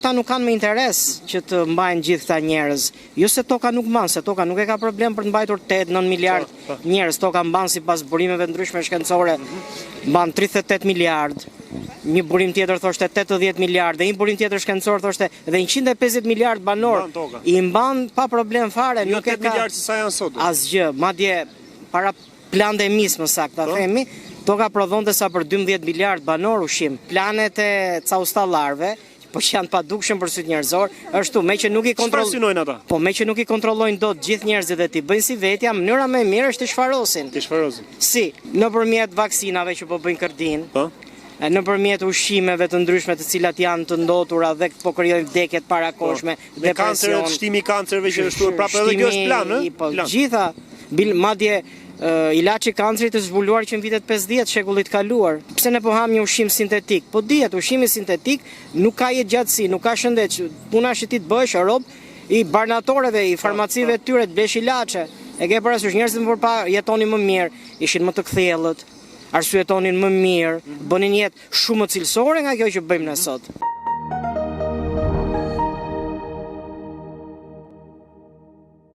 ta nuk kanë më interes që të mbajnë gjithë këta njerëz. Jo se toka nuk mban, se toka nuk e ka problem për të mbajtur 8-9 miliard njerëz. Toka mban sipas burimeve ndryshme shkencore, mban 38 miliard. Një burim tjetër thoshte 80 miliard, dhe një burim tjetër shkencor thoshte edhe 150 miliard banor. I mban pa problem fare, Jo nuk e 8 ka miliard sa janë sot. asgjë. Madje para plandemis më saktë ta themi, toka prodhonte sa për 12 miliard banor ushqim. Planet e caustallarëve, po që janë padukshëm për sytë njerëzor, është me që nuk i kontrollojnë ata. Po me që nuk i kontrollojnë dot gjithë njerëzit dhe ti bëjnë si vetja, mënyra më e mirë është të shfarosin. Të shfarosin. Si, nëpërmjet vaksinave që po bëjnë kërdin, Po. nëpërmjet ushqimeve të ndryshme të cilat janë të ndotura dhe po krijojnë vdekjet parakoshme, Me kancer, shtimi i kancerve që është prapë edhe kjo është plan, ë? Po, gjitha, madje ilaçi i kancerit është zbuluar që në vitet 50 shekullit kaluar. Pse ne po ham një ushqim sintetik? Po dihet, ushqimi sintetik nuk ka jetëgjatësi, nuk ka shëndet. Puna është ti të bësh rob i barnatoreve, i farmacive të tyre të blesh ilaçe. E ke parasysh njerëzit më përpara jetonin më mirë, ishin më të kthjellët, arsyetonin më mirë, bënin jetë shumë më cilësore nga kjo që bëjmë ne sot.